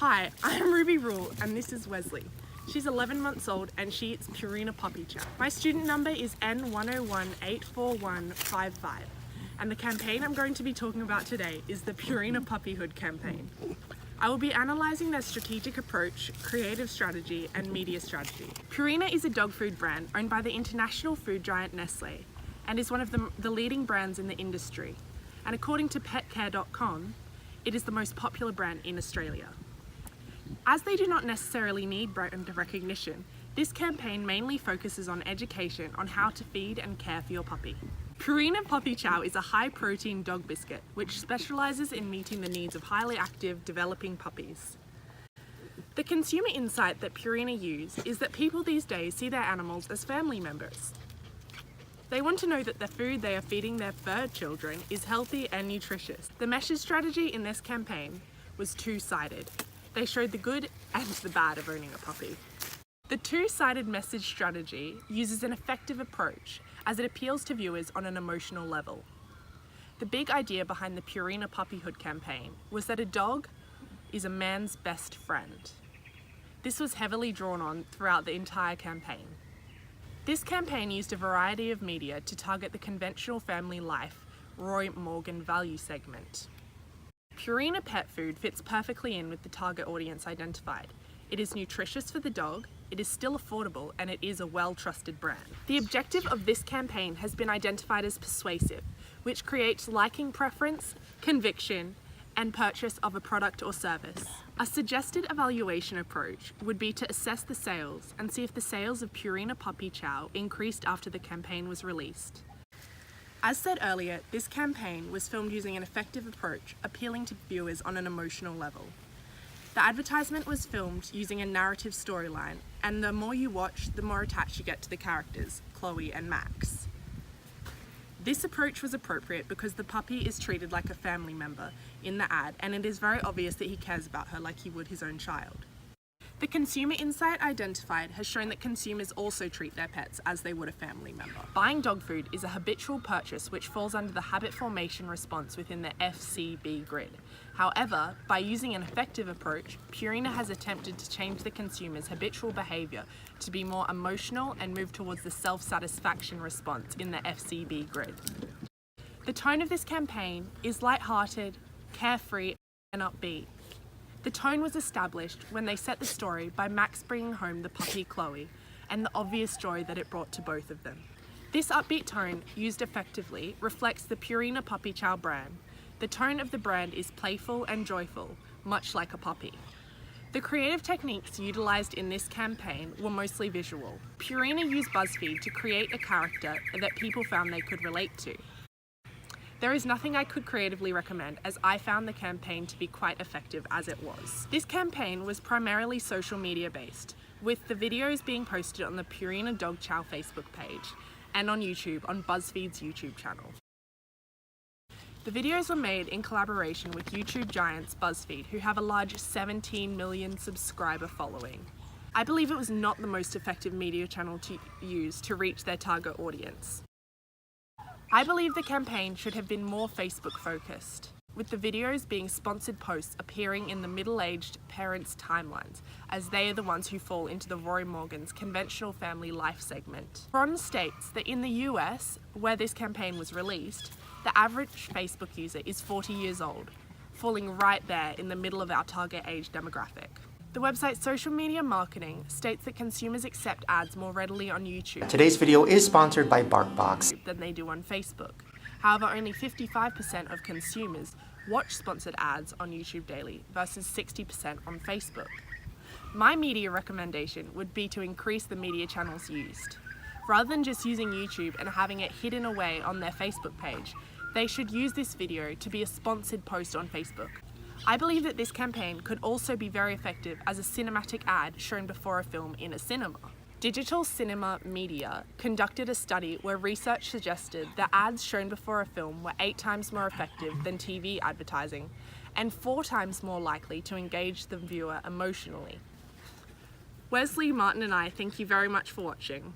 Hi, I'm Ruby Rule and this is Wesley. She's 11 months old and she eats Purina puppy chow. My student number is N10184155 and the campaign I'm going to be talking about today is the Purina Puppyhood campaign. I will be analysing their strategic approach, creative strategy and media strategy. Purina is a dog food brand owned by the international food giant Nestle and is one of the leading brands in the industry. And according to petcare.com, it is the most popular brand in Australia. As they do not necessarily need brand recognition, this campaign mainly focuses on education on how to feed and care for your puppy. Purina Puppy Chow is a high-protein dog biscuit which specialises in meeting the needs of highly active, developing puppies. The consumer insight that Purina use is that people these days see their animals as family members. They want to know that the food they are feeding their fur children is healthy and nutritious. The message strategy in this campaign was two-sided. They showed the good and the bad of owning a puppy. The two-sided message strategy uses an effective approach as it appeals to viewers on an emotional level. The big idea behind the Purina Puppyhood campaign was that a dog is a man's best friend. This was heavily drawn on throughout the entire campaign. This campaign used a variety of media to target the conventional family life, Roy Morgan value segment. Purina pet food fits perfectly in with the target audience identified. It is nutritious for the dog, it is still affordable, and it is a well-trusted brand. The objective of this campaign has been identified as persuasive, which creates liking preference, conviction, and purchase of a product or service. A suggested evaluation approach would be to assess the sales and see if the sales of Purina Puppy Chow increased after the campaign was released. As said earlier, this campaign was filmed using an effective approach, appealing to viewers on an emotional level. The advertisement was filmed using a narrative storyline, and the more you watch, the more attached you get to the characters, Chloe and Max. This approach was appropriate because the puppy is treated like a family member in the ad, and it is very obvious that he cares about her like he would his own child. The consumer insight identified has shown that consumers also treat their pets as they would a family member. Buying dog food is a habitual purchase which falls under the habit formation response within the FCB grid. However, by using an effective approach, Purina has attempted to change the consumer's habitual behaviour to be more emotional and move towards the self-satisfaction response in the FCB grid. The tone of this campaign is light-hearted, carefree and upbeat. The tone was established when they set the story by Max bringing home the puppy Chloe and the obvious joy that it brought to both of them. This upbeat tone, used effectively, reflects the Purina Puppy Chow brand. The tone of the brand is playful and joyful, much like a puppy. The creative techniques utilised in this campaign were mostly visual. Purina used BuzzFeed to create a character that people found they could relate to. There is nothing I could creatively recommend as I found the campaign to be quite effective as it was. This campaign was primarily social media based, with the videos being posted on the Purina Dog Chow Facebook page and on YouTube on BuzzFeed's YouTube channel. The videos were made in collaboration with YouTube giants BuzzFeed, who have a large 17 million subscriber following. I believe it was not the most effective media channel to use to reach their target audience. I believe the campaign should have been more Facebook focused, with the videos being sponsored posts appearing in the middle-aged parents' timelines, as they are the ones who fall into the Roy Morgan's conventional family life segment. Ron states that in the US, where this campaign was released, the average Facebook user is 40 years old, falling right there in the middle of our target age demographic. The website Social Media Marketing states that consumers accept ads more readily on YouTube. Today's video is sponsored by BarkBox Than they do on Facebook. However, only 55% of consumers watch sponsored ads on YouTube daily versus 60% on Facebook. My media recommendation would be to increase the media channels used. Rather than just using YouTube and having it hidden away on their Facebook page, they should use this video to be a sponsored post on Facebook. I believe that this campaign could also be very effective as a cinematic ad shown before a film in a cinema. Digital Cinema Media conducted a study where research suggested that ads shown before a film were 8 times more effective than TV advertising and 4 times more likely to engage the viewer emotionally. Wesley, Martin and I thank you very much for watching.